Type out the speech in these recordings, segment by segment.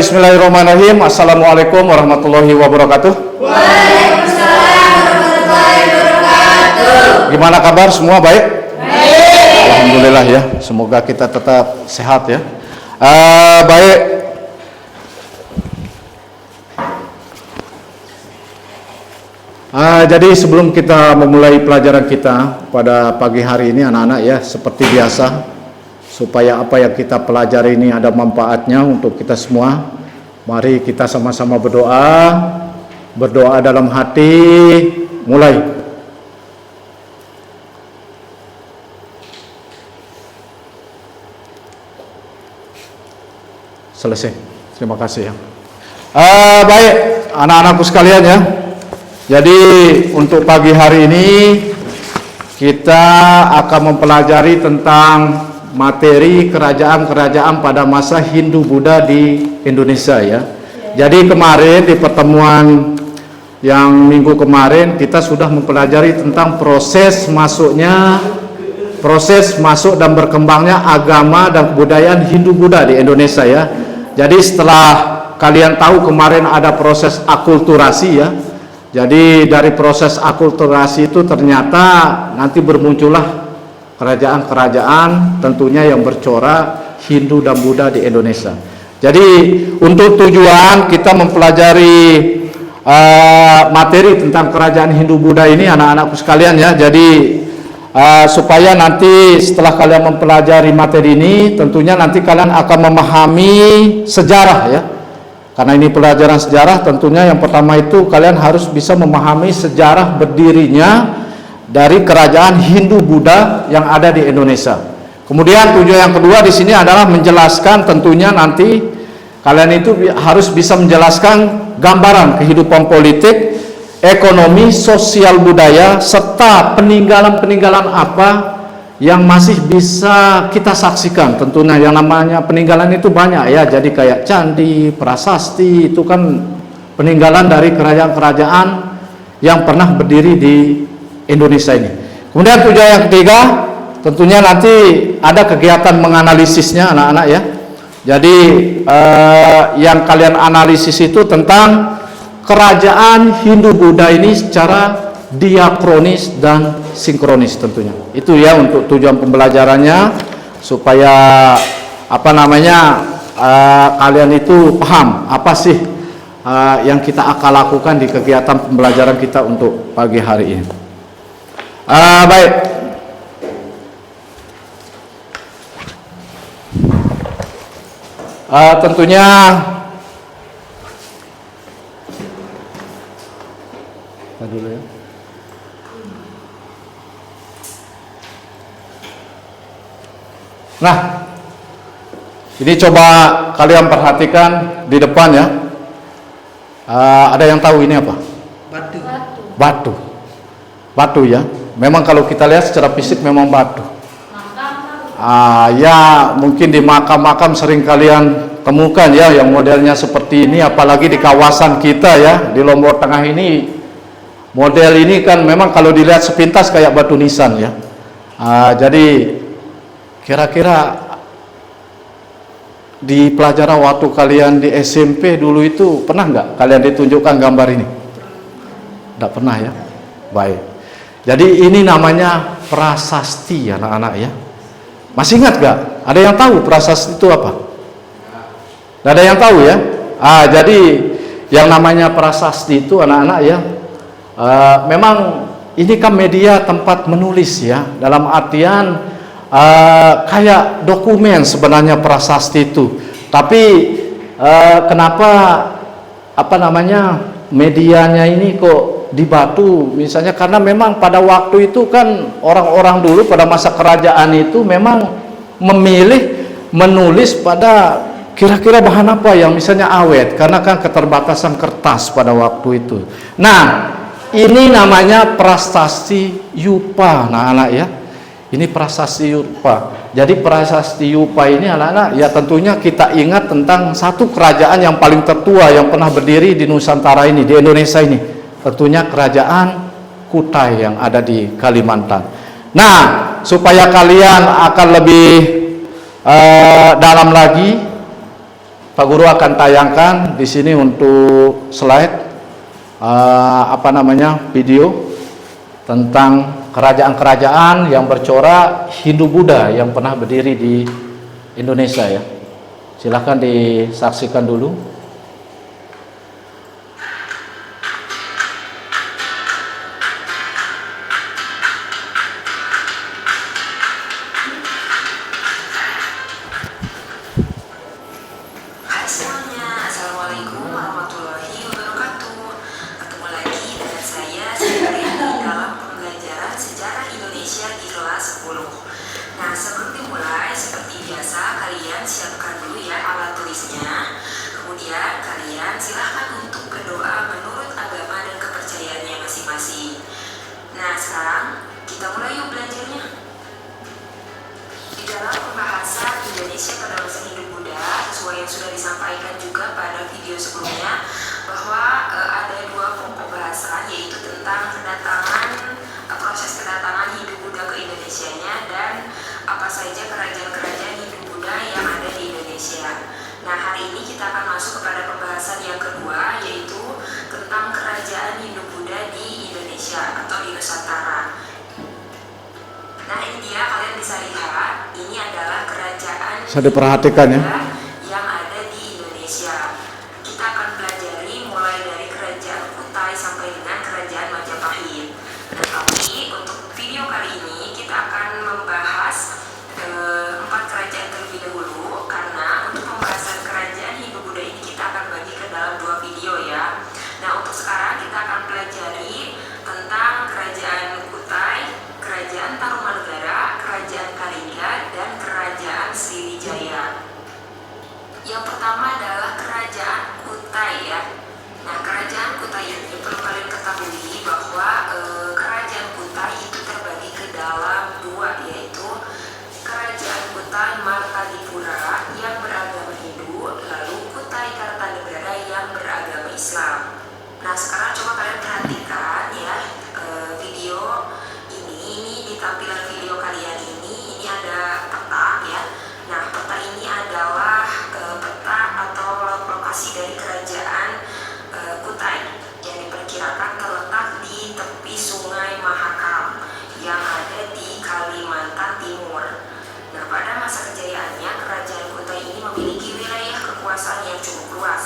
bismillahirrahmanirrahim. Assalamualaikum warahmatullahi wabarakatuh. Waalaikumsalam warahmatullahi wabarakatuh. Gimana kabar semua, baik? Baik. Alhamdulillah ya, semoga kita tetap sehat ya. Baik. Jadi sebelum kita memulai pelajaran kita pada pagi hari ini anak-anak ya, seperti biasa, supaya apa yang kita pelajari ini ada manfaatnya untuk kita semua, mari kita sama-sama berdoa dalam hati. Mulai. Selesai. Terima kasih ya. Baik, anak-anakku sekalian ya. Jadi untuk pagi hari ini kita akan mempelajari tentang materi kerajaan-kerajaan pada masa Hindu-Buddha di Indonesia ya. Jadi kemarin di pertemuan yang minggu kemarin kita sudah mempelajari tentang proses masuk dan berkembangnya agama dan kebudayaan Hindu-Buddha di Indonesia ya. Jadi setelah kalian tahu kemarin ada proses akulturasi ya. Jadi dari proses akulturasi itu ternyata nanti bermuncullah kerajaan-kerajaan tentunya yang bercorak Hindu dan Buddha di Indonesia. Jadi untuk tujuan kita mempelajari materi tentang kerajaan Hindu-Buddha ini anak-anakku sekalian ya. Jadi supaya nanti setelah kalian mempelajari materi ini tentunya nanti kalian akan memahami sejarah ya. Karena ini pelajaran sejarah, tentunya yang pertama itu kalian harus bisa memahami sejarah berdirinya dari kerajaan Hindu-Buddha yang ada di Indonesia. Kemudian tujuan yang kedua di sini adalah menjelaskan tentunya nanti kalian itu harus bisa menjelaskan gambaran kehidupan politik, ekonomi, sosial budaya, serta peninggalan-peninggalan apa yang masih bisa kita saksikan. Tentunya yang namanya peninggalan itu banyak ya, jadi kayak candi, prasasti, itu kan peninggalan dari kerajaan-kerajaan yang pernah berdiri di Indonesia ini. Kemudian tujuan yang ketiga, tentunya nanti ada kegiatan menganalisisnya anak-anak ya. Jadi yang kalian analisis itu tentang kerajaan Hindu-Buddha ini secara diakronis dan sinkronis tentunya. Itu ya untuk tujuan pembelajarannya, supaya kalian itu paham apa sih yang kita akan lakukan di kegiatan pembelajaran kita untuk pagi hari ini. Baik. Tentunya dulu ya. Nah, ini coba kalian perhatikan di depan ya. Ada yang tahu ini apa? Batu ya. Memang kalau kita lihat secara fisik memang batu. Ya mungkin di makam-makam sering kalian temukan ya yang modelnya seperti ini, apalagi di kawasan kita ya di Lombok Tengah ini. Model ini kan memang kalau dilihat sepintas kayak batu nisan ya. Jadi kira-kira di pelajaran waktu kalian di SMP dulu itu pernah nggak kalian ditunjukkan gambar ini? Nggak pernah ya? Baik. Jadi ini namanya prasasti anak-anak ya. Masih ingat nggak? Ada yang tahu prasasti itu apa? Nggak ada yang tahu ya? Jadi yang namanya prasasti itu anak-anak ya, memang ini kan media tempat menulis ya, dalam artian kayak dokumen sebenarnya prasasti itu. Tapi kenapa medianya ini kok di batu misalnya, karena memang pada waktu itu kan orang-orang dulu pada masa kerajaan itu memang memilih menulis pada kira-kira bahan apa yang misalnya awet, karena kan keterbatasan kertas pada waktu itu. Nah, ini namanya prasasti Yupa anak-anak ya. Ini prasasti Yupa. Jadi prasasti Yupa ini anak-anak ya, tentunya kita ingat tentang satu kerajaan yang paling tertua yang pernah berdiri di Nusantara ini, di Indonesia ini. Tentunya kerajaan Kutai yang ada di Kalimantan. Nah, supaya kalian akan lebih dalam lagi Pak Guru akan tayangkan di sini untuk slide video tentang kerajaan-kerajaan yang bercorak Hindu-Buddha yang pernah berdiri di Indonesia ya. Silahkan disaksikan dulu. Hai semuanya, Assalamualaikum warahmatullahi wabarakatuh. Ketemu lagi dengan saya Sendiri dalam pembelajaran sejarah Indonesia di kelas 10. Nah, sebelum dimulai, seperti biasa kalian siapkan dulu ya alat tulisnya. Kemudian kalian silahkan untuk berdoa menurut agama dan kepercayaannya masing-masing. Nah, sekarang kita mulai yuk belajarnya. Di dalam pembahasan Indonesia pada masa Hindu-Buddha, sesuai yang sudah disampaikan juga pada video sebelumnya, bahwa ada dua pokok bahasan, yaitu tentang proses kedatangan Hindu-Buddha ke Indonesianya dan apa saja kerajaan-kerajaan Hindu-Buddha yang ada di Indonesia. Nah, hari ini kita akan masuk kepada pembahasan yang kedua, yaitu tentang kerajaan Hindu-Buddha di Indonesia atau di Nusantara. Nah, ini dia, kalian bisa lihat, ini adalah kerajaan Bisa diperhatikan ya. yang ada di Indonesia. Kita akan pelajari mulai dari kerajaan Kutai sampai dengan kerajaan Majapahit. Nah, tapi untuk video kali ini kita akan membahas 4 kerajaan terlebih dahulu, karena untuk pembahasan kerajaan Hindu-Buddha ini kita akan bagi ke dalam 2 video ya. Nah, untuk sekarang kita akan pelajari tentang kerajaan Kutai, kerajaan Tarumanegara, kerajaan Kalinga, dan kerajaan Sriwijaya. Yang pertama adalah kerajaan Kutai ya. Nah, kerajaan Kutai ini perlu kalian ketahui bahwa kerajaan Kutai itu terbagi ke dalam 2, yaitu kerajaan Kutai Martadipura yang beragama Hindu, lalu Kutai Kartanegara yang beragama Islam. Nah, sekarang coba kalian perhatikan ya video ini di tampilan video kalian ini ada peta ya. Nah, peta ini adalah peta atau lokasi dari kerajaan Kutai yang diperkirakan terletak di tepi Sungai Mahakam yang ada di Kalimantan Timur. Nah, pada masa kejayaannya kerajaan Kutai ini memiliki wilayah kekuasaan yang cukup luas,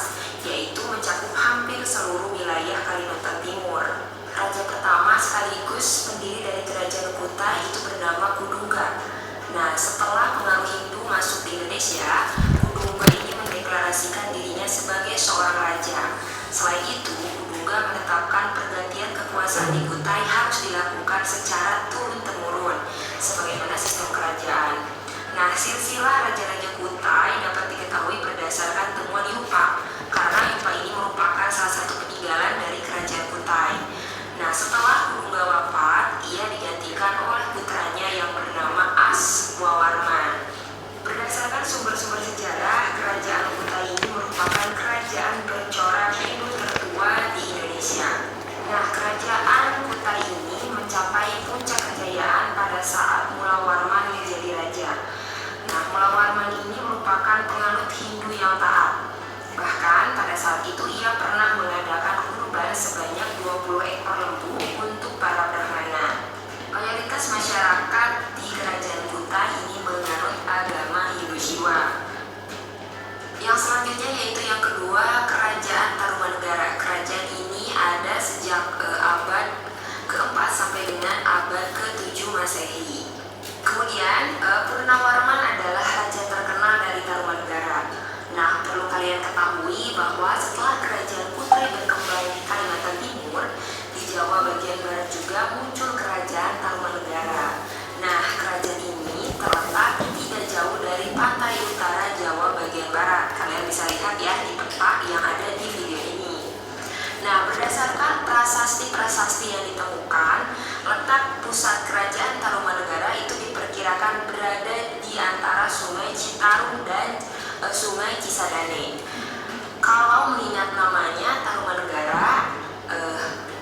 yaitu mencakup hampir seluruh wilayah Kalimantan Timur. Raja pertama sekaligus pendiri dari kerajaan Kutai itu bernama Kudungga. Nah, setelah pengaruh Hindu masuk di Indonesia, Kudungga ini mendeklarasikan dirinya sebagai seorang raja. Selain itu, Kudungga menetapkan pergantian kekuasaan di Kutai harus dilakukan secara turun-temurun, sebagaimana sistem kerajaan. Nah, silsilah raja-raja Kutai dapat diketahui berdasarkan temuan Yupa, karena Yupa ini merupakan salah satu peninggalan dari kerajaan Kutai. Nah, setelah Kudungga wafat, ia digantikan oleh putranya yang bernama Aswawarman. Berdasarkan sumber-sumber sejarah, kerajaan Kutai ini merupakan kerajaan bercorak Hindu tertua di Indonesia. Nah, kerajaan Kutai ini mencapai puncak kejayaan pada saat Mulawarman menjadi raja. Nah, Mulawarman ini merupakan penganut Hindu yang taat. Bahkan pada saat itu ia pernah mengadakan kurban sebanyak 20 ekor lembu untuk para brahmana. Mayoritas masyarakat di kerajaan Kutai ini menganut agama Hindu Siwa. Yang selanjutnya yaitu yang kedua, kerajaan Tarumanegara. Kerajaan ini ada sejak abad ke-4 sampai dengan abad ke-7 Masehi. Kemudian Purnawarman adalah raja terkenal dari Tarumanegara. Nah, perlu kalian ketahui bahwa setelah kerajaan Kutai berkembang di Kalimantan Timur, di Jawa bagian barat juga muncul kerajaan Tarumanegara. Nah, kerajaan ini terletak tidak jauh dari pantai utara Jawa bagian barat. Kalian bisa lihat ya di peta yang ada di video ini. Nah, berdasarkan prasasti-prasasti yang ditemukan, letak pusat kerajaan Tarumanegara itu diperkirakan berada di antara Sungai Citarum dan Sungai Cisadane. Kalau mengingat namanya Tarumanegara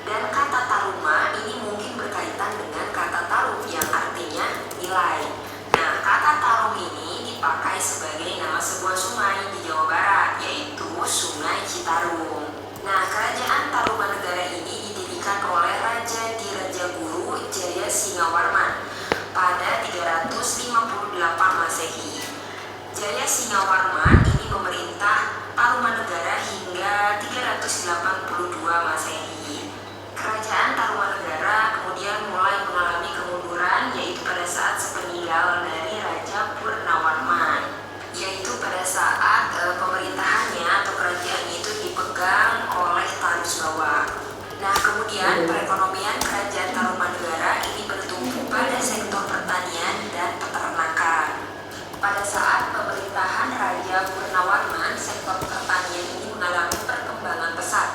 dan kata Taruma ini mungkin berkaitan dengan kata tarum yang artinya nilai. Nah, kata tarum ini dipakai sebagai nama sebuah sungai di Jawa Barat, Citarum. Nah, kerajaan Tarumanegara ini didirikan oleh Raja Dirajaguru Jaya Singawarman pada 358 Masehi. Jaya Singawarman ini memerintah Tarumanegara hingga 382 Masehi. Kerajaan Tarumanegara kemudian mulai mengalami kemunduran, yaitu pada saat sepeninggal dari Raja Purnawarman, yaitu pada saat pemerintahannya atau kerajaannya itu dipegang oleh Tarusbawa. Nah, kemudian perekonomian kerajaan Tarumanegara ini bertumbuh pada sektor pertanian dan peternakan. Pada saat pemerintahan Raja Purnawarman, sektor pertanian ini mengalami perkembangan pesat.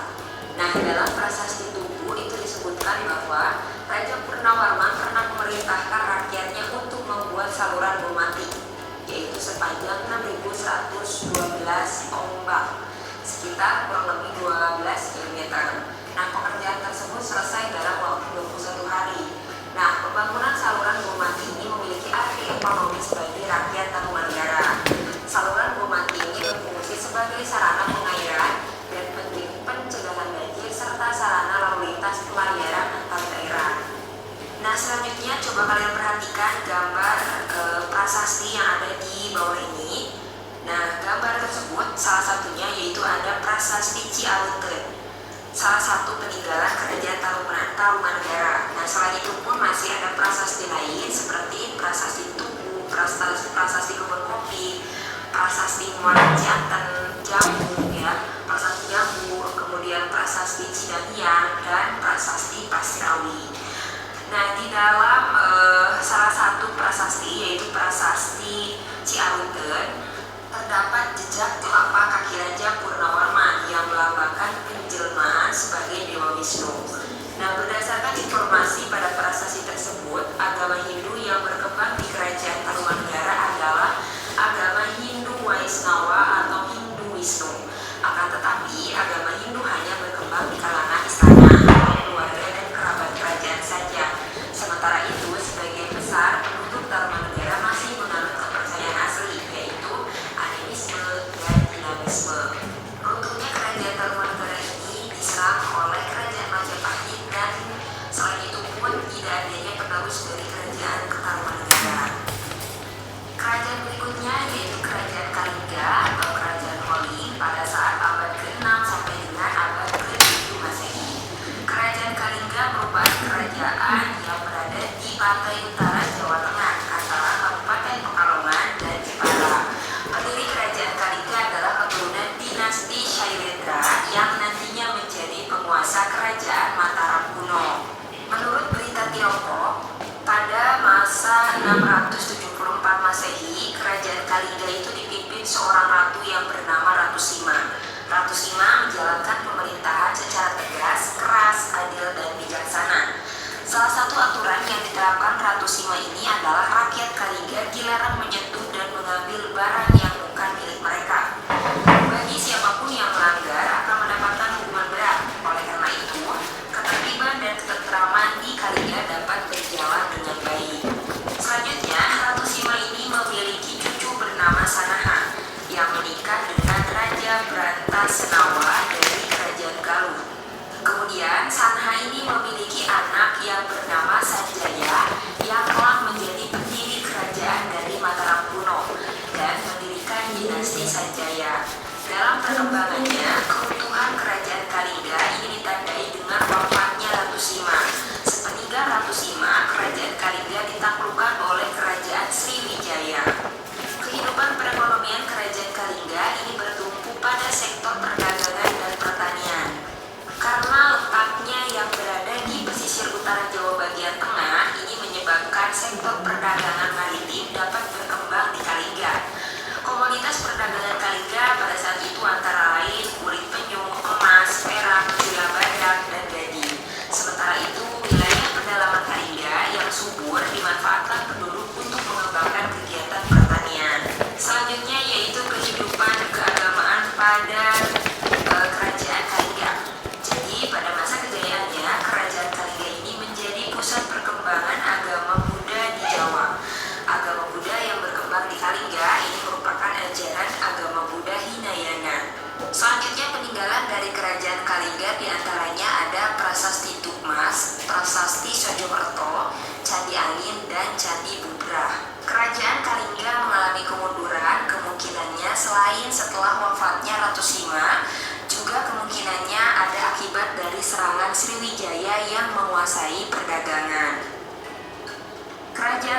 Nah, dalam prasasti Tugu itu disebutkan bahwa Raja Purnawarman pernah memerintahkan rakyatnya untuk membuat saluran pematik, yaitu sepanjang 6.112 ombak, sekitar kurang lebih 12 km. Nah, pekerjaan tersebut selesai dalam waktu 21 hari. Nah, pembangunan saluran pematik ini memiliki arti ekonomis bagi rakyat Tarumanegara. Saluran pematik ini berfungsi sebagai sarana pengairan dan pencegahan banjir serta sarana lalu lintas pelayaran antar daerah. Nah, selanjutnya coba kalian perhatikan gambar prasasti yang ada di bawah ini. Nah, gambar tersebut salah satunya yaitu ada prasasti Ciaunteun, salah satu peninggalan kerajaan Tarumanegara. Nah, selain itu pun masih ada prasasti lain seperti prasasti Tugu, prasasti kebun kopi, prasasti Muara Janten, Jambu, prasasti Jambu, kemudian prasasti Cidahiang dan prasasti Pasirawi. Nah, di dalam salah satu prasasti yaitu prasasti Ciaunteun terdapat jejak telapak kaki Raja Purnawarman yang melambangkan penjelmaan sebagai Dewa Wisnu. Nah, berdasarkan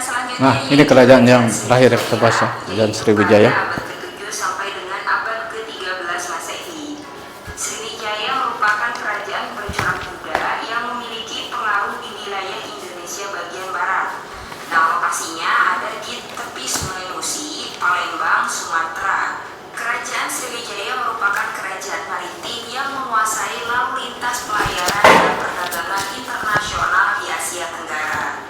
selanjutnya Nah, ini kerajaan yang terakhir ya, kita bahas ya, Kerajaan Sriwijaya. Abad ke-7 sampai dengan abad ke-13 Masehi. Sriwijaya merupakan kerajaan bercorak Buddha yang memiliki pengaruh di wilayah Indonesia bagian barat. Nah, lokasinya ada di tepi Sungai Musi, Palembang, Sumatera. Kerajaan Sriwijaya merupakan kerajaan maritim yang menguasai lalu lintas pelayaran dan perdagangan internasional di Asia Tenggara.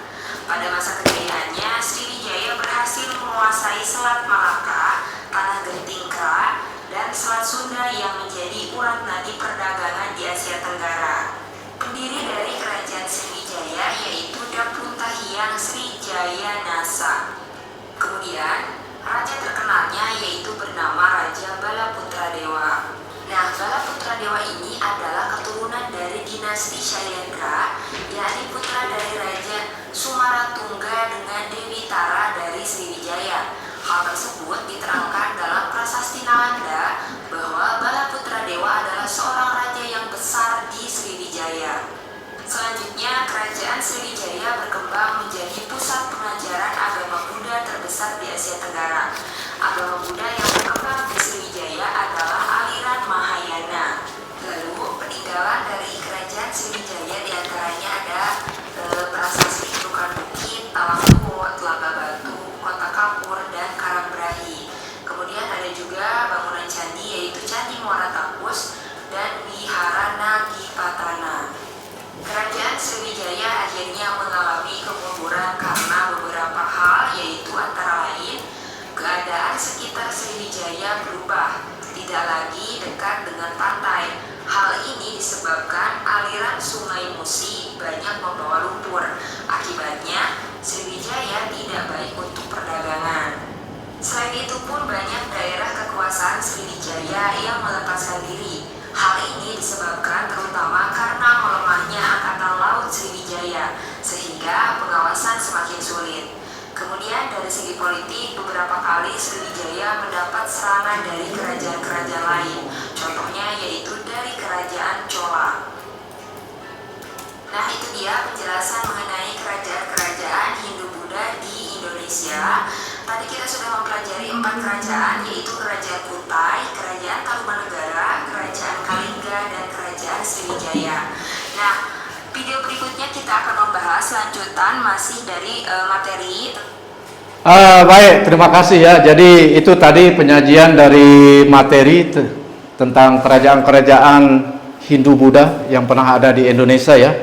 Pada masa kejayaannya, Sriwijaya berhasil menguasai Selat Malaka, Tanah Genting Kera, dan Selat Sunda yang menjadi urat nadi perdagangan di Asia Tenggara. Pendiri dari kerajaan Sriwijaya yaitu Dapuntahiang Srijaya Nasa. Kemudian, raja terkenalnya yaitu bernama Raja Balaputradewa. Nah, Balaputradewa ini adalah keturunan dari dinasti Syailendra, yakni putra dari Raja Sumaratungga dengan Dewi Tara dari Sriwijaya. Hal tersebut diterangkan dalam Prasasti Nalanda bahwa Balaputradewa adalah seorang raja yang besar di Sriwijaya. Selanjutnya, kerajaan Sriwijaya berkembang menjadi pusat pengajaran agama Buddha terbesar di Asia Tenggara. Agama Buddha yang berkembang di Sriwijaya adalah aliran Mahayana. Lalu, peninggalan dari kerajaan Sriwijaya diantaranya ada prasasti Tukan Bukit, Talang Tua, Telaga Batu, Kota Kapur, dan Karangbrahi. Kemudian ada juga bangunan candi yaitu Candi Muara Takus dan Wihara Nagipatana. Kerajaan Sriwijaya akhirnya mengalami kemunduran karena beberapa hal, yaitu antara lain keadaan sekitar Sriwijaya berubah, tidak lagi dekat dengan pantai. Hal ini disebabkan aliran Sungai Musi banyak membawa lumpur. Akibatnya, Sriwijaya tidak baik untuk perdagangan. Selain itu pun banyak daerah kekuasaan Sriwijaya yang melepaskan diri. Hal ini disebabkan terutama karena melemahnya Angkatan Laut Sriwijaya, sehingga pengawasan semakin sulit. Kemudian dari segi politik, beberapa kali Sriwijaya mendapat serangan dari kerajaan-kerajaan lain. Contohnya yaitu dari kerajaan Chola. Nah, itu dia penjelasan mengenai kerajaan-kerajaan Hindu-Buddha di Indonesia. Tadi kita sudah mempelajari 4 kerajaan, yaitu Kerajaan Kutai, Kerajaan Tarumanegara, Kerajaan Kalingga, dan Kerajaan Sriwijaya. Nah, video berikutnya kita akan membahas lanjutan masih dari materi. Baik, terima kasih ya. Jadi itu tadi penyajian dari materi tentang kerajaan-kerajaan Hindu-Buddha yang pernah ada di Indonesia ya.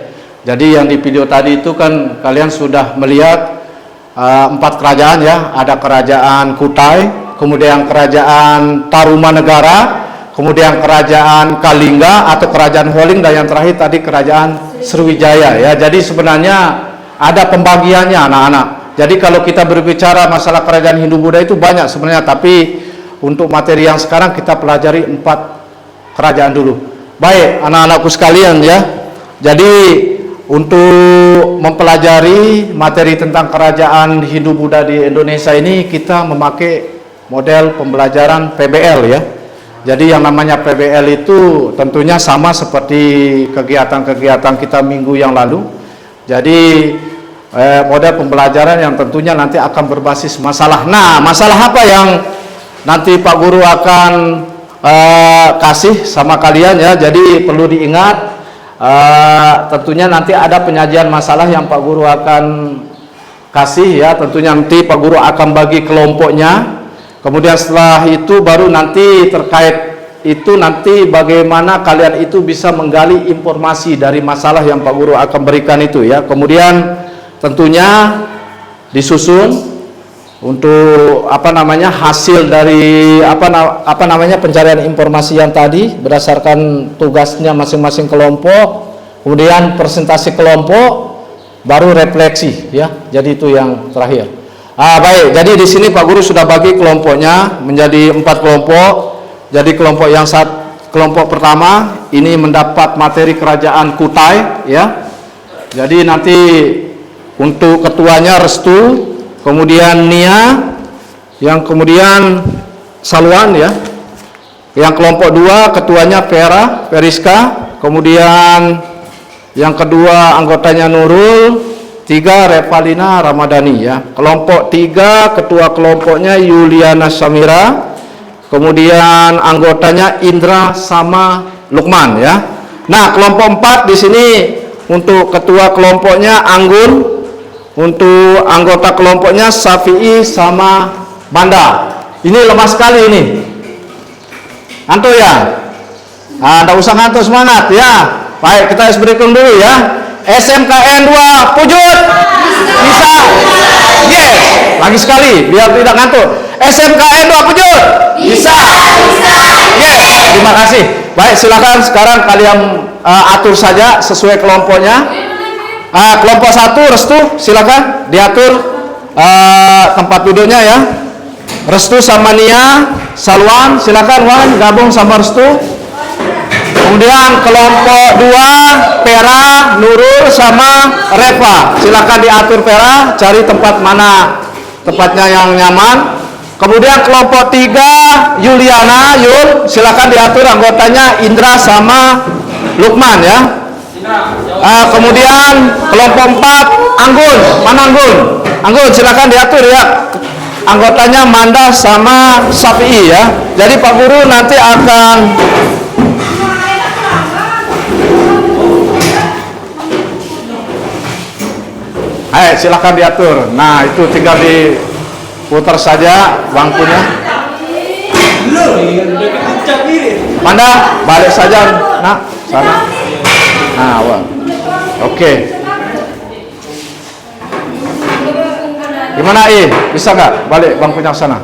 Jadi yang di video tadi itu kan kalian sudah melihat 4 kerajaan ya. Ada kerajaan Kutai, kemudian kerajaan Tarumanegara, kemudian kerajaan Kalingga atau kerajaan Holling, dan yang terakhir tadi kerajaan Sriwijaya ya. Jadi sebenarnya ada pembagiannya anak-anak. Jadi kalau kita berbicara masalah kerajaan Hindu-Buddha itu banyak sebenarnya, tapi untuk materi yang sekarang kita pelajari 4 kerajaan dulu. Baik anak-anakku sekalian ya. Jadi untuk mempelajari materi tentang kerajaan Hindu-Buddha di Indonesia ini, kita memakai model pembelajaran PBL ya. Jadi yang namanya PBL itu tentunya sama seperti kegiatan-kegiatan kita minggu yang lalu. Jadi model pembelajaran yang tentunya nanti akan berbasis masalah. Nah, masalah apa yang nanti Pak Guru akan kasih sama kalian ya. Jadi perlu diingat, tentunya nanti ada penyajian masalah yang Pak Guru akan kasih ya. Tentunya nanti Pak Guru akan bagi kelompoknya. Kemudian setelah itu baru nanti terkait itu nanti bagaimana kalian itu bisa menggali informasi dari masalah yang Pak Guru akan berikan itu ya. Kemudian tentunya disusun untuk hasil dari pencarian informasi yang tadi berdasarkan tugasnya masing-masing kelompok, kemudian presentasi kelompok, baru refleksi ya. Jadi itu yang terakhir. Baik, jadi di sini Pak Guru sudah bagi kelompoknya menjadi 4 kelompok. Jadi kelompok pertama ini mendapat materi kerajaan Kutai ya. Jadi nanti untuk ketuanya Restu, kemudian Nia, yang kemudian Salwan ya. Yang kelompok 2 ketuanya Periska, kemudian yang kedua anggotanya Nurul, 3 Revalina Ramadhani ya. Kelompok 3 ketua kelompoknya Yuliana Samira. Kemudian anggotanya Indra sama Lukman ya. Nah, kelompok 4 di sini untuk ketua kelompoknya Anggun, untuk anggota kelompoknya Syafi'i sama Banda. Ini lemah sekali ini. Ngantuk ya? Nah, enggak usah ngantuk, semangat ya. Baik, kita berikan dulu ya. SMKN 2 Pujut. Bisa. Yes. Lagi sekali biar tidak ngantuk. SMKN 2 Pujut. Bisa. Yes. Terima kasih. Baik, silakan sekarang kalian atur saja sesuai kelompoknya. Kelompok 1 Restu, silakan diatur tempat duduknya ya. Restu sama Nia, Salwan, silakan Wan gabung sama Restu. Kemudian kelompok 2 Pera, Nurul sama Reva, silakan diatur Pera, cari tempat mana tempatnya yang nyaman. Kemudian kelompok 3 Yuliana, Yul, silakan diatur anggotanya Indra sama Lukman ya. Kemudian kelompok 4 Anggun, mana Anggun? Anggun silakan diatur ya. Anggotanya Manda sama Syafi'i ya. Jadi Pak Guru nanti akan silakan diatur. Nah, itu tinggal diputar saja bangkunya. Manda balik saja, nak sana. Nah, oke. Gimana bisa nggak balik bangkunya ke sana?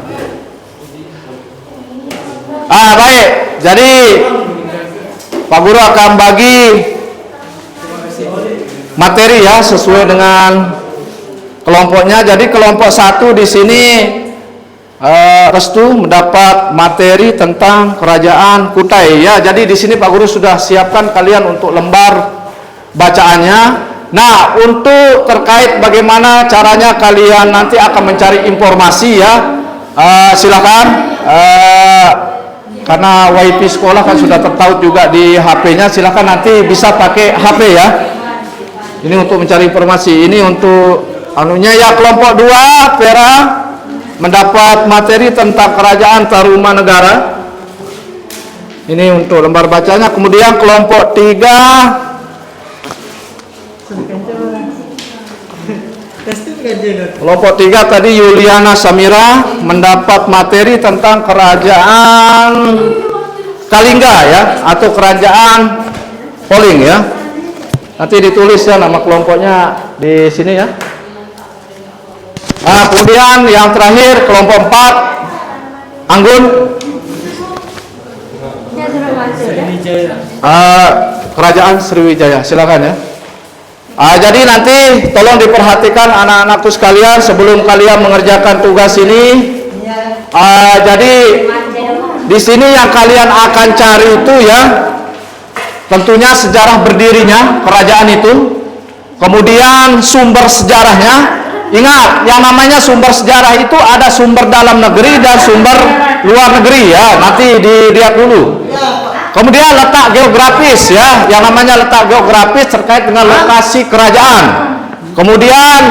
Baik. Jadi Pak Guru akan bagi materi ya sesuai dengan kelompoknya. Jadi kelompok 1 di sini Restu mendapat materi tentang kerajaan Kutai ya. Jadi di sini Pak Guru sudah siapkan kalian untuk lembar bacaannya. Nah, untuk terkait bagaimana caranya kalian nanti akan mencari informasi ya, silakan karena WiFi sekolah kan sudah tertaut juga di HP-nya, silakan nanti bisa pakai HP ya. Ini untuk mencari informasi. Ini untuk anunya ya. Kelompok 2 Pera mendapat materi tentang kerajaan Tarumanegara. Ini untuk lembar bacanya. Kemudian kelompok 3 tadi Yuliana Samira mendapat materi tentang kerajaan Kalingga ya, atau kerajaan Poling ya. Nanti ditulis ya nama kelompoknya di sini ya. Kemudian yang terakhir kelompok 4 Anggun, kerajaan Sriwijaya, silakan ya. Jadi nanti tolong diperhatikan anak-anakku sekalian sebelum kalian mengerjakan tugas ini. Jadi di sini yang kalian akan cari itu ya, tentunya sejarah berdirinya kerajaan itu, kemudian sumber sejarahnya. Ingat, yang namanya sumber sejarah itu ada sumber dalam negeri dan sumber luar negeri ya. Nanti dilihat dulu. Kemudian letak geografis ya, yang namanya letak geografis terkait dengan lokasi kerajaan. Kemudian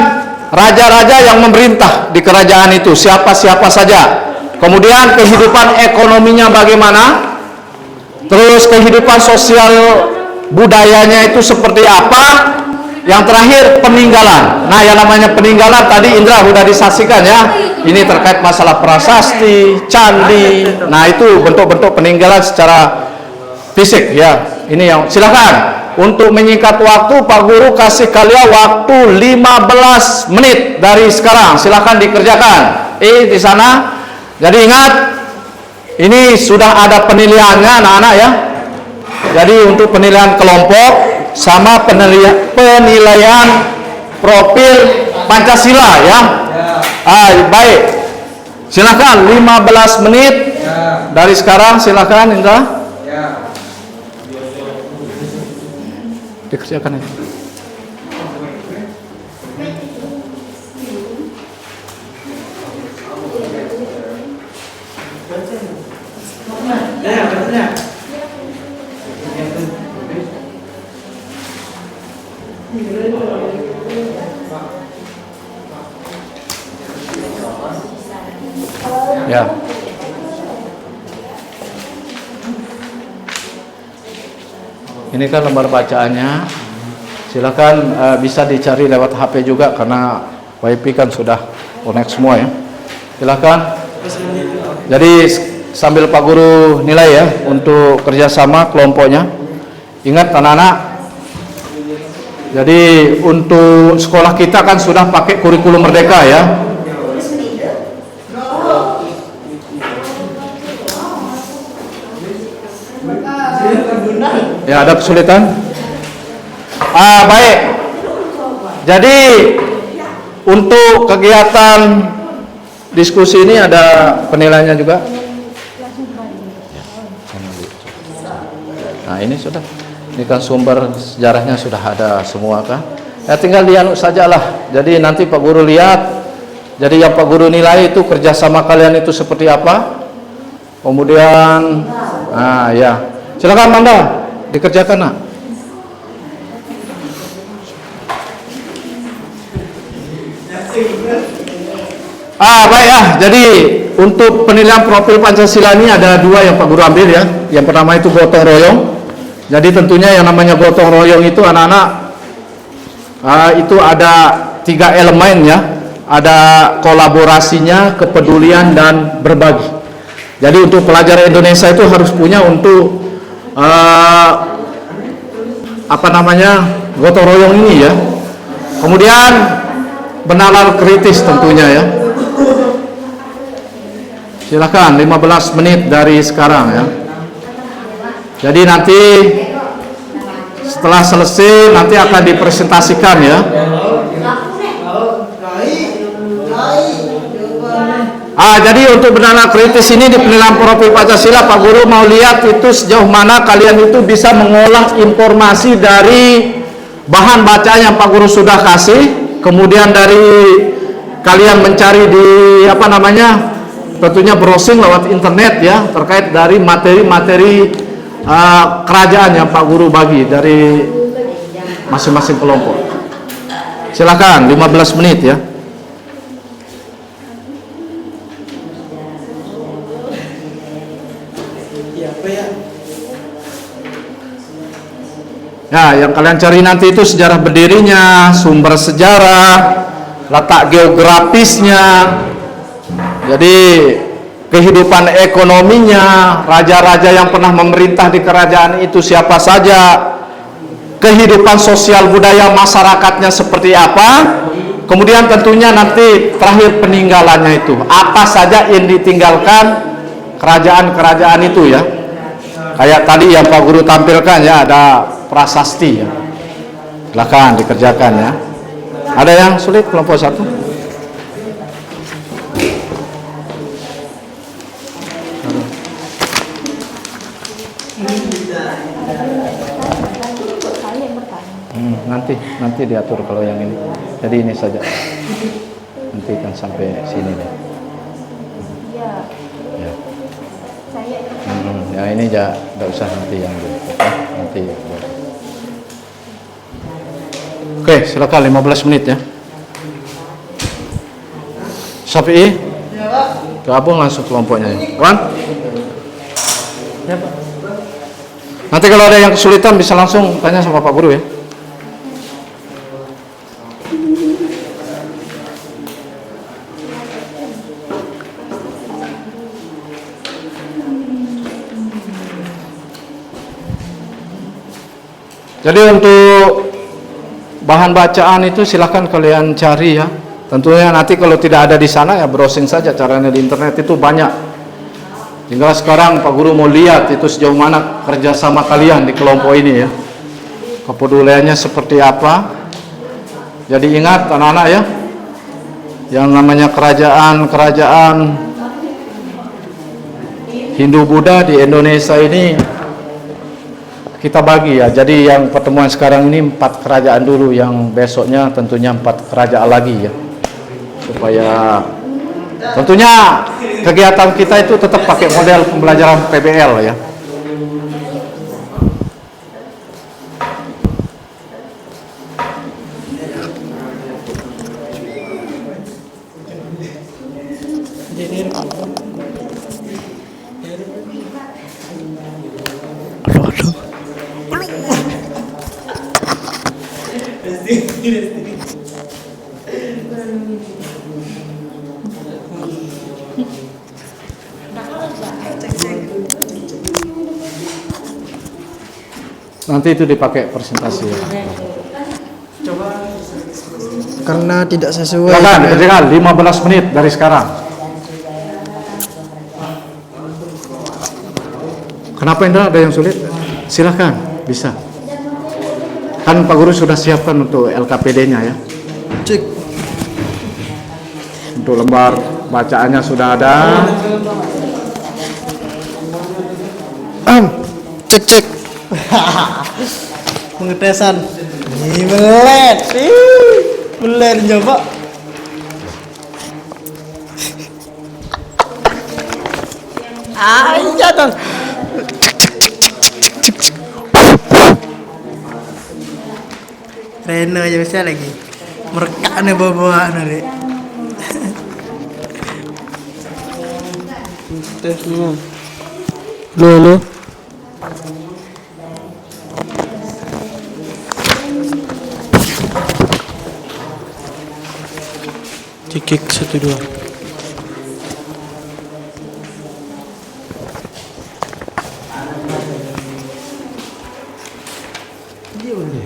raja-raja yang memerintah di kerajaan itu siapa-siapa saja. Kemudian kehidupan ekonominya bagaimana? Terus kehidupan sosial budayanya itu seperti apa? Yang terakhir peninggalan. Nah, yang namanya peninggalan tadi Indra sudah disaksikan ya. Ini terkait masalah prasasti, candi. Nah, itu bentuk-bentuk peninggalan secara fisik ya. Ini yang silakan untuk menyingkat waktu Pak Guru kasih kalian waktu 15 menit dari sekarang. Silakan dikerjakan. Di sana. Jadi ingat, ini sudah ada penilaiannya anak-anak ya. Jadi untuk penilaian kelompok sama penilaian profil Pancasila ya. Baik. Silakan 15 menit dari sekarang, silakan Indra. Dikerjakan aja. Ini kan lembar bacaannya. Silakan bisa dicari lewat HP juga karena WiFi kan sudah connect semua ya. Silakan. Jadi sambil Pak Guru nilai ya untuk kerjasama kelompoknya. Ingat anak-anak. Jadi untuk sekolah kita kan sudah pakai kurikulum merdeka ya. Ya, ada kesulitan? Baik. Jadi untuk kegiatan diskusi ini ada penilaiannya juga. Nah, ini sudah. Ini kan sumber sejarahnya sudah ada semua kan. Ya tinggal dianut sajalah. Jadi nanti Pak Guru lihat. Jadi yang Pak Guru nilai itu kerjasama kalian itu seperti apa. Kemudian, ya. Silakan Manda, dikerjakan nak. Baik ya. Jadi untuk penilaian profil Pancasila ini ada dua yang Pak Guru ambil ya. Yang pertama itu gotong royong. Jadi tentunya yang namanya gotong royong itu anak-anak itu ada 3 elemen ya. Ada kolaborasinya, kepedulian dan berbagi. Jadi untuk pelajar Indonesia itu harus punya untuk gotong royong ini ya. Kemudian bernalar kritis tentunya ya. Silakan 15 menit dari sekarang ya. Jadi nanti setelah selesai nanti akan dipresentasikan ya. Jadi untuk bernalar kritis ini di penilaian profil Pancasila Pak Guru mau lihat itu sejauh mana kalian itu bisa mengolah informasi dari bahan bacaan yang Pak Guru sudah kasih, kemudian dari kalian mencari di tentunya browsing lewat internet ya terkait dari materi-materi kerajaan yang Pak Guru bagi dari masing-masing kelompok. Silakan 15 menit ya. Nah, yang kalian cari nanti itu sejarah berdirinya, sumber sejarah, letak geografisnya, jadi kehidupan ekonominya, raja-raja yang pernah memerintah di kerajaan itu siapa saja, kehidupan sosial budaya masyarakatnya seperti apa, kemudian tentunya nanti terakhir peninggalannya itu, apa saja yang ditinggalkan kerajaan-kerajaan itu ya. Kayak tadi yang Pak Guru tampilkan ya, ada prasasti ya. Silakan dikerjakan ya. Ada yang sulit kelompok 1? Nanti diatur kalau yang ini. Jadi ini saja. Nanti kan sampai sini deh. Ya. Ya ini ya enggak usah nanti yang nanti. Oke, silakan 15 menit ya. Syafi'i? Ya, Pak. Gabung langsung kelompoknya. Wan? Ya, Pak. Nanti kalau ada yang kesulitan bisa langsung tanya sama Pak Guru ya. Jadi untuk bahan bacaan itu silahkan kalian cari ya. Tentunya nanti kalau tidak ada di sana ya browsing saja, caranya di internet itu banyak. Tinggal sekarang Pak Guru mau lihat itu sejauh mana kerjasama kalian di kelompok ini ya. Kepeduliannya seperti apa. Jadi ingat anak-anak ya, yang namanya kerajaan Hindu-Buddha di Indonesia ini kita bagi ya. Jadi yang pertemuan sekarang ini 4 kerajaan dulu, yang besoknya tentunya 4 kerajaan lagi ya. Supaya tentunya kegiatan kita itu tetap pakai model pembelajaran PBL ya. Nanti itu dipakai presentasi ya. Karena tidak sesuai. Silakan, dikerjakan 15 menit dari sekarang. Kenapa Indra, ada yang sulit? Silahkan, bisa. Kan Pak Guru sudah siapkan untuk LKPD-nya ya. Cek. Untuk lembar bacaannya sudah ada. Cek cek. Pengetesan. Ini belet. Belet coba. Aja dong. Rena aja bisa lagi. Merekak nih bawa nanti. Tes dulu. Lo. Cekik 1 2.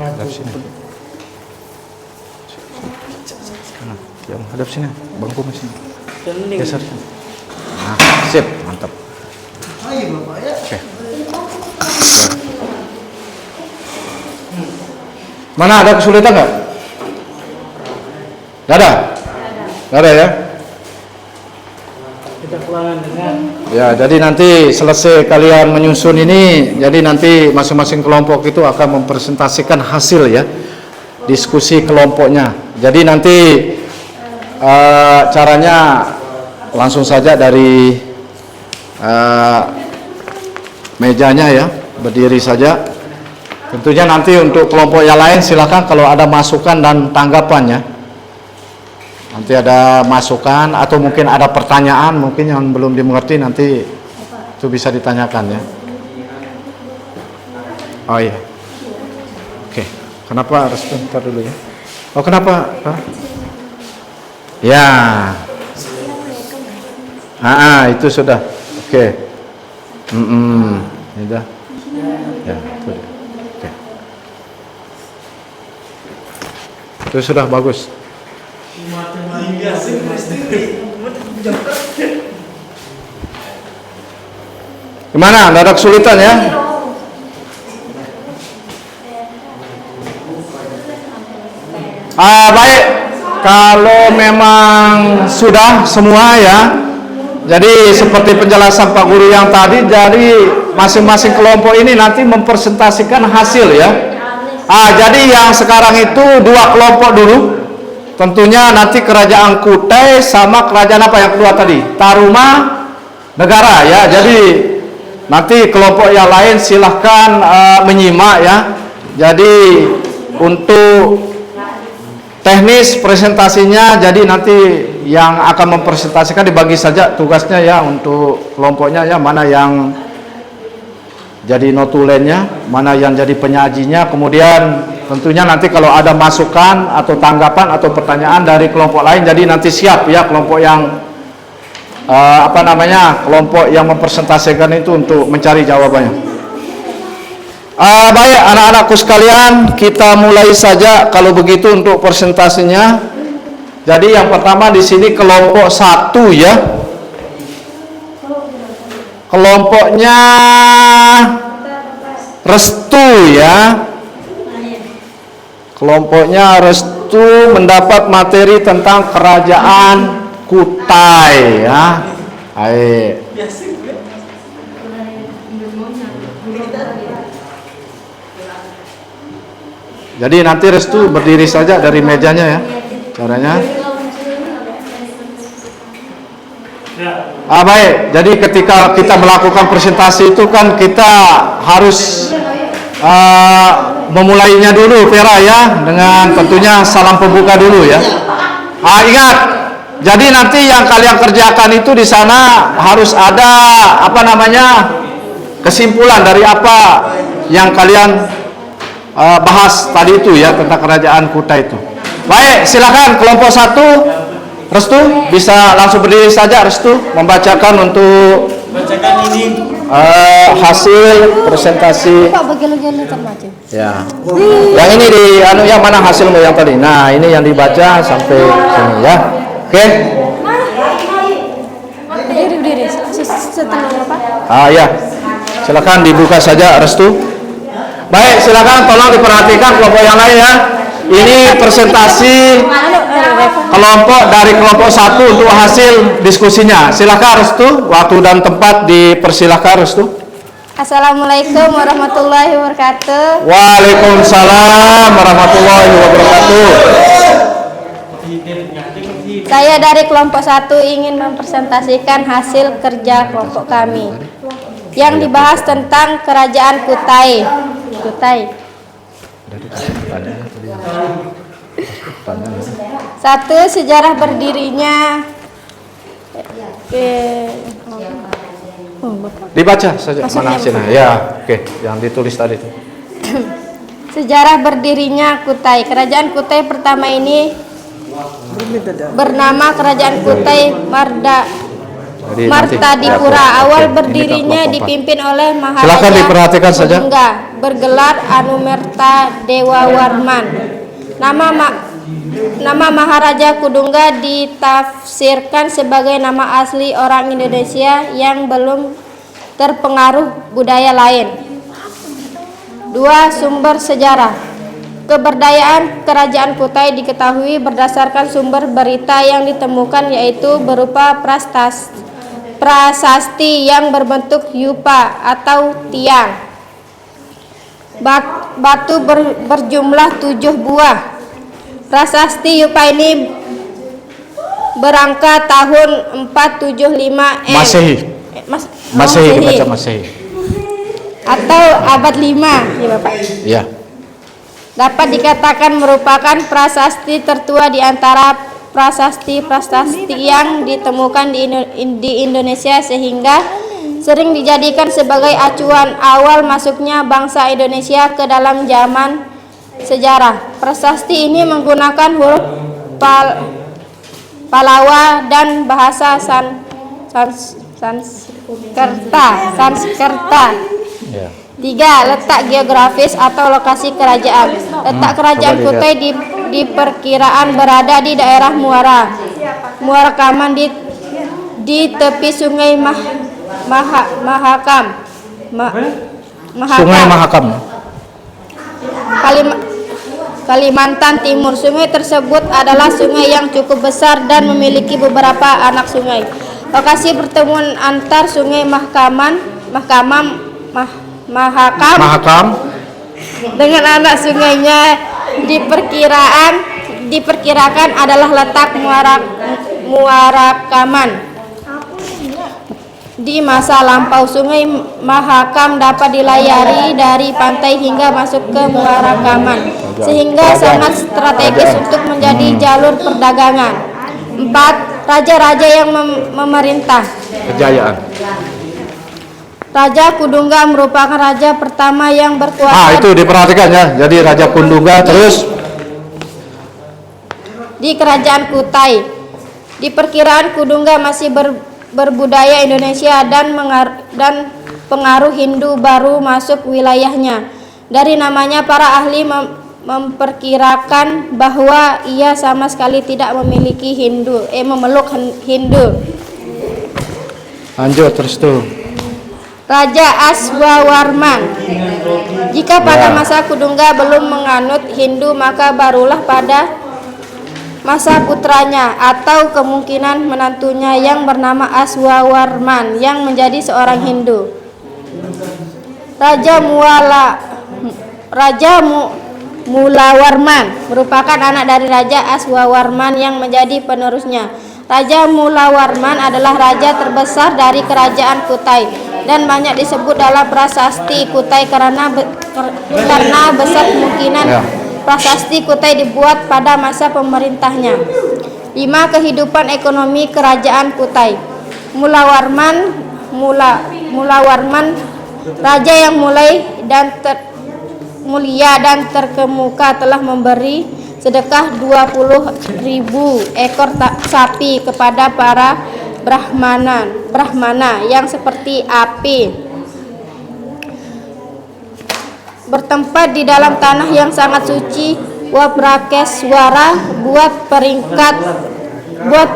Hadap sini. Yang hadap sini, bangku masih. Geser sini. Nah, sip, mantap. Ayo Bapak ya. Oke. Mana ada kesulitan nggak? Nggak ada? Nggak ada ya? Kita pulangan dengan. Ya, jadi nanti selesai kalian menyusun ini, jadi nanti masing-masing kelompok itu akan mempresentasikan hasil ya, diskusi kelompoknya. Jadi nanti caranya langsung saja dari mejanya ya, berdiri saja. Tentunya nanti untuk kelompok yang lain silakan kalau ada masukan dan tanggapannya. Nanti ada masukan atau mungkin ada pertanyaan mungkin yang belum dimengerti, nanti itu bisa ditanyakan ya. Oh iya. Oke. Kenapa harus bentar dulu ya? Oh kenapa? Pak? Ya. Itu sudah. Oke. Sudah. Ya, itu dia. Oke. Itu sudah bagus. Gimana? Nggak ada kesulitan ya? Baik. Kalau memang sudah semua ya, jadi seperti penjelasan Pak Guru yang tadi, jadi masing-masing kelompok ini nanti mempresentasikan hasil ya. Jadi yang sekarang itu 2 kelompok dulu. Tentunya nanti Kerajaan Kutai sama kerajaan apa yang kedua tadi? Tarumanegara ya. Jadi nanti kelompok yang lain silahkan menyimak ya. Jadi untuk teknis presentasinya, jadi nanti yang akan mempresentasikan dibagi saja tugasnya ya untuk kelompoknya ya, mana yang jadi notulennya, mana yang jadi penyajinya. Kemudian tentunya nanti kalau ada masukan atau tanggapan atau pertanyaan dari kelompok lain, jadi nanti siap ya kelompok yang kelompok yang mempresentasikan itu untuk mencari jawabannya. Baik anak-anakku sekalian, kita mulai saja kalau begitu untuk presentasinya. Jadi yang pertama di sini kelompok 1 ya. Kelompoknya Restu ya. Kelompoknya Restu mendapat materi tentang Kerajaan Kutai ya. Baik. Jadi nanti Restu berdiri saja dari mejanya ya. Caranya. Baik, jadi ketika kita melakukan presentasi itu kan kita harus memulainya dulu Vera ya, dengan tentunya salam pembuka dulu ya. Ingat, jadi nanti yang kalian kerjakan itu di sana harus ada kesimpulan dari apa yang kalian bahas tadi itu ya tentang kerajaan Kutai itu. Baik, silakan kelompok 1 Restu bisa langsung berdiri saja. Restu membacakan untuk Bacakan ini. hasil presentasi. Pak bagaimana termaju? Ya. Yang ini di yang mana hasilmu yang tadi? Nah, ini yang dibaca sampai sini ya. Oke. Berdiri setelah apa? Ya. Silakan dibuka saja Restu. Baik, silakan tolong diperhatikan kelompok yang lain ya. Ini presentasi kelompok dari kelompok 1 untuk hasil diskusinya. Silakan Restu, waktu dan tempat dipersilakan Restu. Assalamualaikum warahmatullahi wabarakatuh. Waalaikumsalam warahmatullahi wabarakatuh. Saya dari kelompok 1 ingin mempresentasikan hasil kerja kelompok kami yang dibahas tentang kerajaan Kutai. Satu, sejarah berdirinya. Dibaca saja Maksudnya mana hasilnya. Ya, oke, yang ditulis tadi itu. Sejarah berdirinya Kutai. Kerajaan Kutai pertama ini bernama Kerajaan Kutai Martadipura. Awal berdirinya dipimpin oleh Silakan diperhatikan saja. Kudungga, bergelar Anumerta Dewa Warman. Nama Maharaja Kudungga ditafsirkan sebagai nama asli orang Indonesia yang belum terpengaruh budaya lain. 2. Sumber sejarah. Keberdayaan Kerajaan Kutai diketahui berdasarkan sumber berita yang ditemukan, yaitu berupa prasasti yang berbentuk yupa atau tiang. Batu berjumlah 7 buah. Prasasti yupa ini berangka tahun 475 Masehi. Masehi dibaca Masehi. Atau abad 5 ya Bapak. Ya. Dapat dikatakan merupakan prasasti tertua di antara prasasti-prasasti yang ditemukan di Indonesia, sehingga sering dijadikan sebagai acuan awal masuknya bangsa Indonesia ke dalam zaman sejarah. Prasasti ini menggunakan huruf Palawa dan bahasa Sanskerta. Ya. 3. Letak geografis atau lokasi kerajaan. Letak kerajaan Kutai diperkiraan berada di daerah Muara Kaman di tepi Sungai Mahakam. Sungai Mahakam. Kalimantan Timur. Sungai tersebut adalah sungai yang cukup besar dan memiliki beberapa anak sungai. Lokasi pertemuan antar Sungai Mahakam dengan anak sungainya diperkirakan adalah letak Muara Kaman. Di masa lampau, Sungai Mahakam dapat dilayari dari pantai hingga masuk ke Muara Kaman, sehingga sangat strategis untuk menjadi jalur perdagangan. 4. Raja-raja yang memerintah. Kejayaan. Raja Kudungga merupakan raja pertama yang berkuasa. Itu diperhatikan ya. Jadi Raja Kudungga terus di Kerajaan Kutai. Diperkirakan Kudungga masih berbudaya Indonesia dan pengaruh Hindu baru masuk wilayahnya. Dari namanya, para ahli memperkirakan bahwa ia sama sekali tidak memiliki memeluk Hindu. Lanjut terus tuh. Raja Aswawarman. Jika pada masa Kudungga belum menganut Hindu, maka barulah pada masa putranya atau kemungkinan menantunya yang bernama Aswawarman yang menjadi seorang Hindu. Raja Mulawarman merupakan anak dari Raja Aswawarman yang menjadi penerusnya. Raja Mulawarman adalah raja terbesar dari Kerajaan Kutai dan banyak disebut dalam prasasti Kutai karena besar kemungkinan prasasti Kutai dibuat pada masa pemerintahnya. 5. Kehidupan ekonomi Kerajaan Kutai. Mulawarman raja yang mulai dan mulia dan terkemuka telah memberi sedekah 20.000 ekor sapi kepada para Brahmana yang seperti api bertempat di dalam tanah yang sangat suci. Waprakeswara buat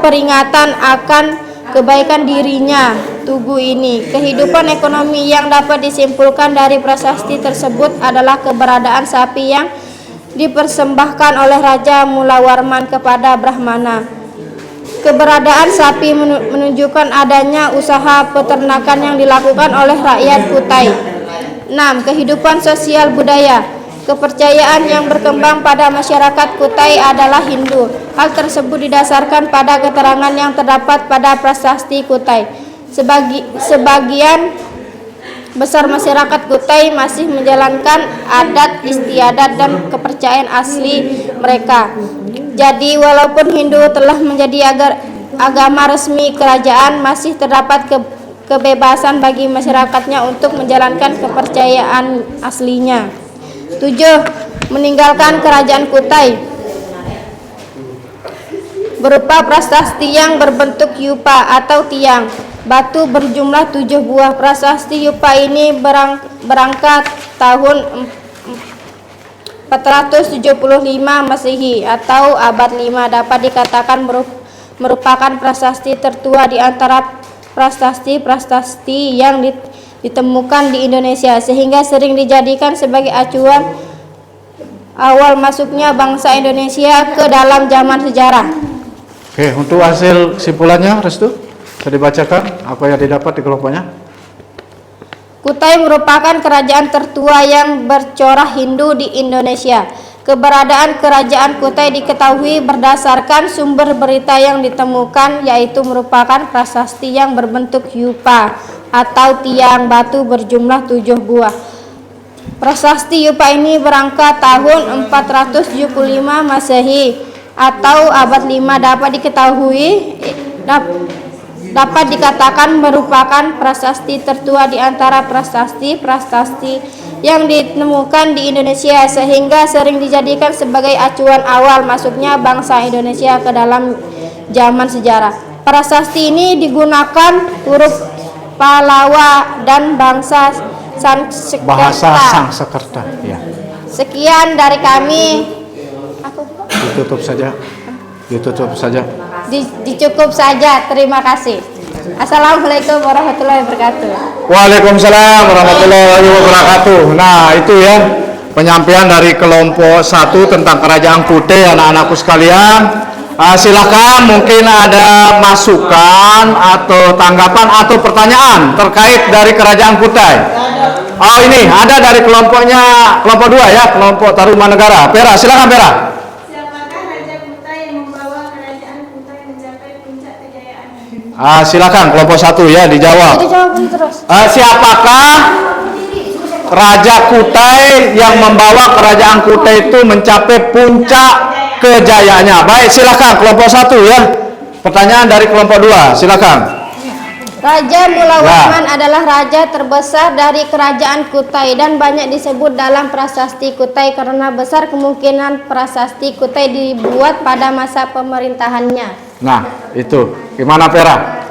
peringatan akan kebaikan dirinya. Tugu ini, kehidupan ekonomi yang dapat disimpulkan dari prasasti tersebut adalah keberadaan sapi yang dipersembahkan oleh Raja Mulawarman kepada Brahmana. Keberadaan sapi menunjukkan adanya usaha peternakan yang dilakukan oleh rakyat Kutai. 6. Kehidupan sosial budaya. Kepercayaan yang berkembang pada masyarakat Kutai adalah Hindu. Hal tersebut didasarkan pada keterangan yang terdapat pada prasasti Kutai. Sebagian besar masyarakat Kutai masih menjalankan adat istiadat dan kepercayaan asli mereka. Jadi walaupun Hindu telah menjadi agama resmi kerajaan, masih terdapat kebebasan bagi masyarakatnya untuk menjalankan kepercayaan aslinya. 7. Meninggalkan kerajaan Kutai berupa prasasti yang berbentuk yupa atau tiang batu berjumlah 7 buah. Prasasti yupa ini berangkat tahun 475 Masehi atau abad 5, dapat dikatakan merupakan prasasti tertua di antara prasasti yang ditemukan di Indonesia, sehingga sering dijadikan sebagai acuan awal masuknya bangsa Indonesia ke dalam zaman sejarah. Oke, untuk hasil kesimpulannya, Restu, bisa dibacakan apa yang didapat di kelompoknya? Kutai merupakan kerajaan tertua yang bercorak Hindu di Indonesia. Keberadaan kerajaan Kutai diketahui berdasarkan sumber berita yang ditemukan, yaitu merupakan prasasti yang berbentuk yupa atau tiang batu berjumlah 7 buah. Prasasti yupa ini berangkat tahun 475 Masehi atau abad 5, dapat dikatakan merupakan prasasti tertua di antara prasasti yang ditemukan di Indonesia, sehingga sering dijadikan sebagai acuan awal masuknya bangsa Indonesia ke dalam zaman sejarah. Prasasti ini digunakan huruf Palawa dan bahasa Sanskerta. Ya. Sekian dari kami. Ditutup saja. Dicukup saja. Terima kasih. Assalamualaikum warahmatullahi wabarakatuh. Waalaikumsalam warahmatullahi wabarakatuh. Nah, itu ya penyampaian dari kelompok 1 tentang kerajaan Kutai, anak-anakku sekalian. Silakan mungkin ada masukan atau tanggapan atau pertanyaan terkait dari kerajaan Kutai. Oh, ini ada dari kelompok 2 ya, kelompok Tarumanegara. Pera, silakan Pera. Silakan kelompok 1 ya, dijawab. Siapakah Raja Kutai yang membawa kerajaan Kutai itu mencapai puncak kejayaannya? Baik, silakan kelompok 1 ya. Pertanyaan dari kelompok 2, silakan. Raja Mulawarman adalah raja terbesar dari kerajaan Kutai dan banyak disebut dalam prasasti Kutai karena besar kemungkinan prasasti Kutai dibuat pada masa pemerintahannya. Nah, itu gimana Pera?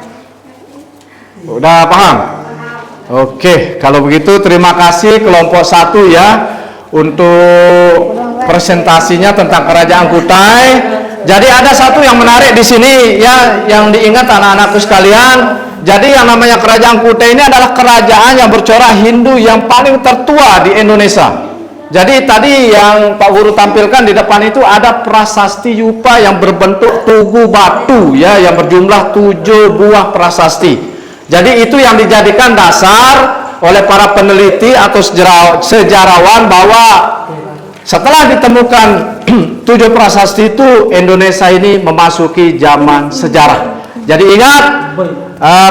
Udah paham? Oke, kalau begitu terima kasih kelompok 1 ya untuk presentasinya tentang kerajaan Kutai. Jadi ada satu yang menarik di sini ya, yang diingat anak-anakku sekalian. Jadi yang namanya kerajaan Kutai ini adalah kerajaan yang bercorak Hindu yang paling tertua di Indonesia. Jadi tadi yang Pak Guru tampilkan di depan itu ada prasasti yupa yang berbentuk tugu batu ya, yang berjumlah 7 buah prasasti. Jadi itu yang dijadikan dasar oleh para peneliti atau sejarawan bahwa setelah ditemukan 7 prasasti itu, Indonesia ini memasuki zaman sejarah. Jadi ingat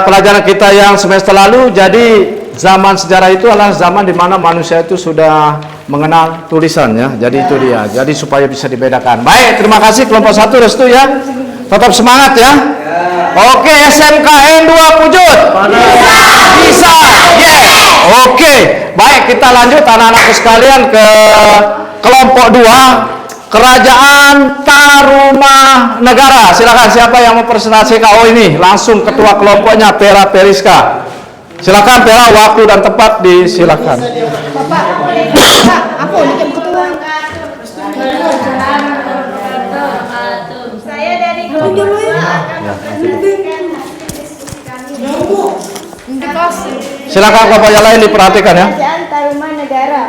pelajaran kita yang semester lalu, jadi zaman sejarah itu adalah zaman di mana manusia itu sudah mengenal tulisan ya. Jadi itu dia. Jadi supaya bisa dibedakan. Baik, terima kasih kelompok 1 Restu ya. Tetap semangat ya. Oke, SMKN 2 Pujut. Bisa. Yes. Oke, baik, kita lanjut anak-anakku sekalian ke kelompok 2, Kerajaan Tarumanegara. Silakan, siapa yang mempresentasikan? Oh, ini langsung ketua kelompoknya, Pera Periska. Silakan Pera, waktu dan tempat disilakan. Bapak, aku bikin ketua. Saya dari kelompok 2 akan mempresentasikan hasil diskusi kami. Silakan kelompok yang lain diperhatikan ya. Kerajaan Tarumanegara.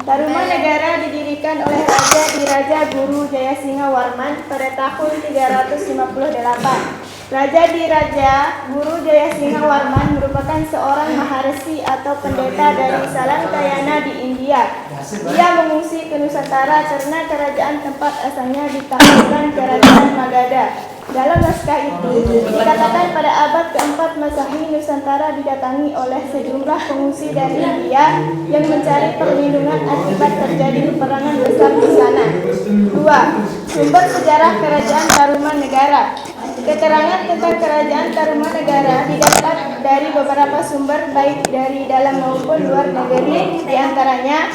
Tarumanegara didirikan oleh Raja Diraja Guru Jayasingha Warman pada tahun 358. Raja Diraja Guru Jayasingha Warman merupakan seorang maharesi atau pendeta dari Salantayana di India. Dia mengungsi ke Nusantara karena kerajaan tempat asalnya ditaklukkan Kerajaan Magadha. Dalam naskah itu dikatakan pada abad keempat Masehi Nusantara didatangi oleh sejumlah pengungsi dari India yang mencari perlindungan akibat terjadi peperangan besar di sana. 2. Sumber sejarah Kerajaan Tarumanegara. Keterangan tentang Kerajaan Tarumanegara didapat dari beberapa sumber baik dari dalam maupun luar negeri, diantaranya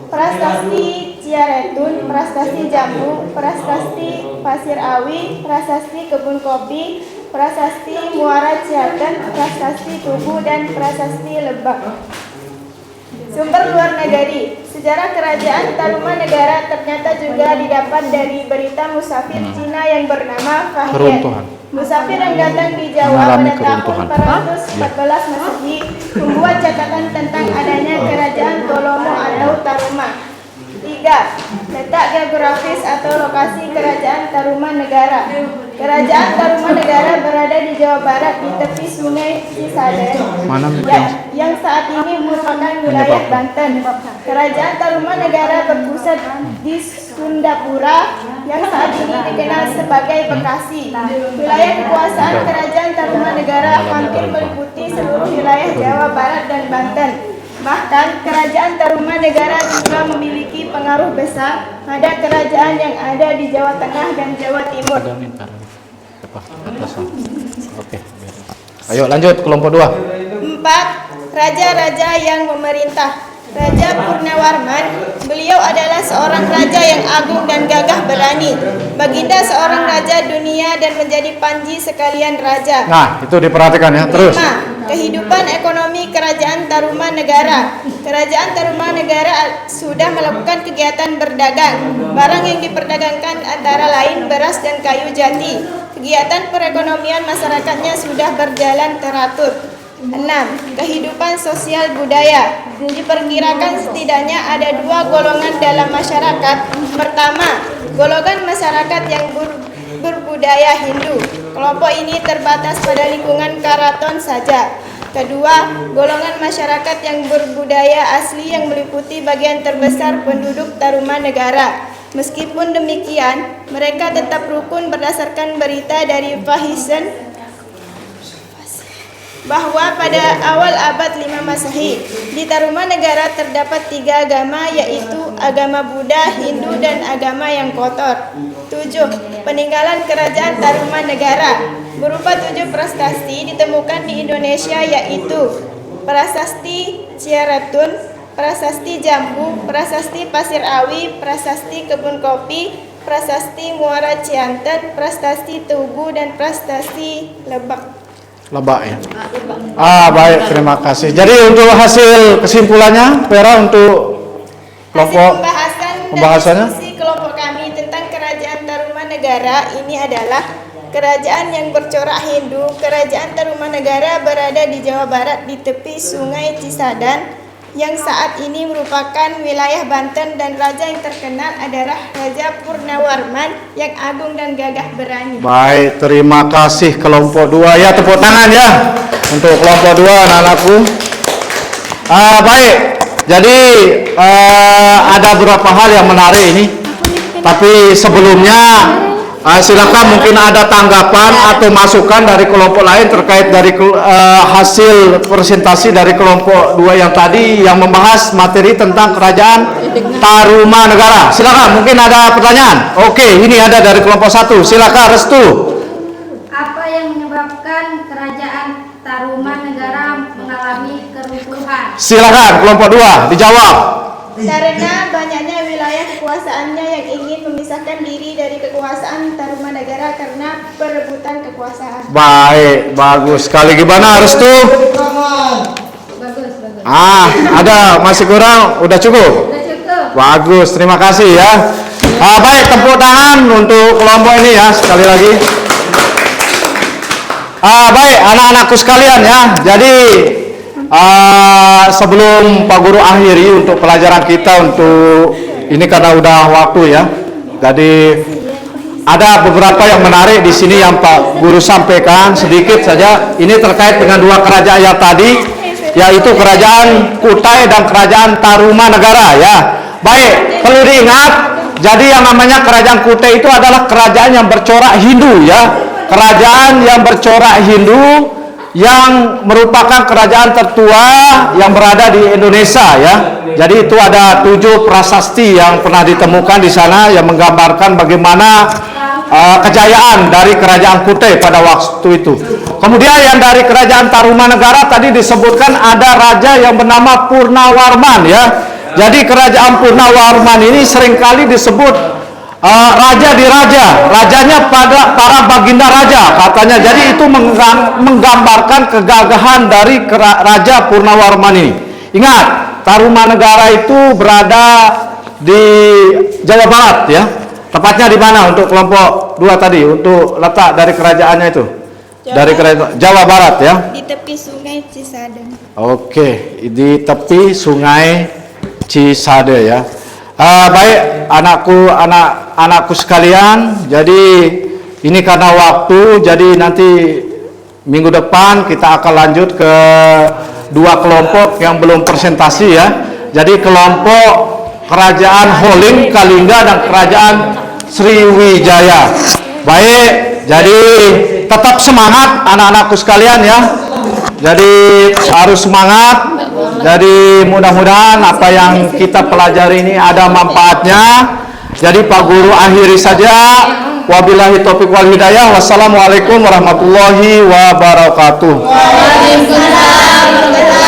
Prasasti Ciaretun, Prasasti Jambu, Prasasti Pasir Awi, Prasasti Kebun Kopi, Prasasti Muara Ciaten, Prasasti Tugu, dan Prasasti Lebak. Sumber luar negeri. Sejarah Kerajaan Tarumanegara ternyata juga didapat dari berita musafir Cina yang bernama Fahien. Musafir yang datang di Jawa pada tahun 414 Masehi membuat catatan tentang adanya Kerajaan Tolomo atau Taruma. 3. Letak geografis atau lokasi Kerajaan Tarumanegara. Kerajaan Tarumanegara berada di Jawa Barat di tepi Sungai Cisadane yang saat ini merupakan wilayah Banten. Kerajaan Tarumanegara berpusat di Sundapura yang saat ini dikenal sebagai Bekasi. Wilayah kekuasaan Kerajaan Tarumanegara hampir meliputi seluruh wilayah Jawa Barat dan Banten. Bahkan Kerajaan Tarumanegara juga memiliki pengaruh besar pada kerajaan yang ada di Jawa Tengah dan Jawa Timur. Oke. Ayo lanjut kelompok 2. 4. Raja-raja yang memerintah. Raja Purnawarman, beliau adalah seorang raja yang agung dan gagah berani. Baginda seorang raja dunia dan menjadi panji sekalian raja. Nah, itu diperhatikan ya, terus. 5. Kehidupan ekonomi Kerajaan Tarumanegara. Kerajaan Tarumanegara sudah melakukan kegiatan berdagang. Barang yang diperdagangkan antara lain beras dan kayu jati. Kegiatan perekonomian masyarakatnya sudah berjalan teratur. 6. Kehidupan sosial budaya. Diperkirakan setidaknya ada 2 golongan dalam masyarakat. Pertama, golongan masyarakat yang berbudaya Hindu. Kelompok ini terbatas pada lingkungan keraton saja. Kedua, golongan masyarakat yang berbudaya asli yang meliputi bagian terbesar penduduk Tarumanegara. Meskipun demikian, mereka tetap rukun berdasarkan berita dari Fahisen bahwa pada awal abad 5 Masehi di Tarumanegara terdapat 3 agama, yaitu agama Buddha, Hindu, dan agama yang kotor. 7. Peninggalan Kerajaan Tarumanegara berupa 7 prasasti ditemukan di Indonesia, yaitu Prasasti Ciaretun, Prasasti Jambu, Prasasti Pasir Awi, Prasasti Kebun Kopi, Prasasti Muara Cianten, Prasasti Tugu, dan Prasasti Lebak. Lebak ya. Baik, terima kasih. Jadi untuk hasil kesimpulannya, Vera, untuk kelompok pembahasannya diskusi kelompok kami tentang Kerajaan Tarumanegara ini adalah kerajaan yang bercorak Hindu. Kerajaan Tarumanegara berada di Jawa Barat di tepi Sungai Cisadane yang saat ini merupakan wilayah Banten, dan raja yang terkenal adalah Raja Purnawarman yang agung dan gagah berani. Baik, terima kasih kelompok 2 ya, tepuk tangan ya untuk kelompok 2 anak-anakku. Baik, jadi ada beberapa hal yang menarik ini, tapi sebelumnya silakan mungkin ada tanggapan atau masukan dari kelompok lain terkait dari hasil presentasi dari kelompok 2 yang tadi yang membahas materi tentang Kerajaan Tarumanegara. Silakan, mungkin ada pertanyaan. Oke, ini ada dari kelompok 1. Silakan Restu. Apa yang menyebabkan Kerajaan Tarumanegara mengalami keruntuhan? Silakan kelompok 2 dijawab. Karena banyaknya wilayah kekuasaannya yang ingin memisahkan diri dari kekuasaan Tarumanagara karena perebutan kekuasaan. Baik, bagus sekali. Gimana Restu? Bagus. Ada masih kurang? Udah cukup? Udah cukup. Bagus, terima kasih ya. Baik, tepuk tangan untuk kelompok ini ya sekali lagi. Baik, anak-anakku sekalian ya. Jadi sebelum Pak Guru akhiri untuk pelajaran kita untuk ini karena udah waktu ya. Jadi ada beberapa yang menarik di sini yang Pak Guru sampaikan sedikit saja. Ini terkait dengan dua kerajaan yang tadi, yaitu kerajaan Kutai dan kerajaan Tarumanagara ya. Baik, perlu diingat. Jadi yang namanya kerajaan Kutai itu adalah kerajaan yang bercorak Hindu ya. Kerajaan yang bercorak Hindu yang merupakan kerajaan tertua yang berada di Indonesia ya. Jadi itu ada 7 prasasti yang pernah ditemukan di sana yang menggambarkan bagaimana kejayaan dari kerajaan Kutai pada waktu itu. Kemudian yang dari kerajaan Tarumanagara tadi disebutkan ada raja yang bernama Purnawarman ya. Jadi kerajaan Purnawarman ini seringkali disebut raja di raja, rajanya pada para baginda raja katanya. Jadi itu menggambarkan kegagahan dari raja Purnawarman ini. Ingat, Tarumanagara itu berada di Jawa Barat ya. Tepatnya di mana untuk kelompok 2 tadi untuk letak dari kerajaannya itu? Dari kerajaan Jawa Barat ya. Di tepi Sungai Cisadeng. Oke, di tepi Sungai Cisade ya. Baik anakku sekalian, jadi ini karena waktu, jadi nanti minggu depan kita akan lanjut ke 2 kelompok yang belum presentasi ya. Jadi kelompok kerajaan Holling Kalingga dan kerajaan Sriwijaya. Baik, jadi tetap semangat anak-anakku sekalian ya. Jadi harus semangat. Jadi mudah-mudahan apa yang kita pelajari ini ada manfaatnya. Jadi Pak Guru akhiri saja. Wabillahi taufiq wal hidayah. Wassalamualaikum warahmatullahi wabarakatuh. Waalaikumsalam warahmatullahi wabarakatuh.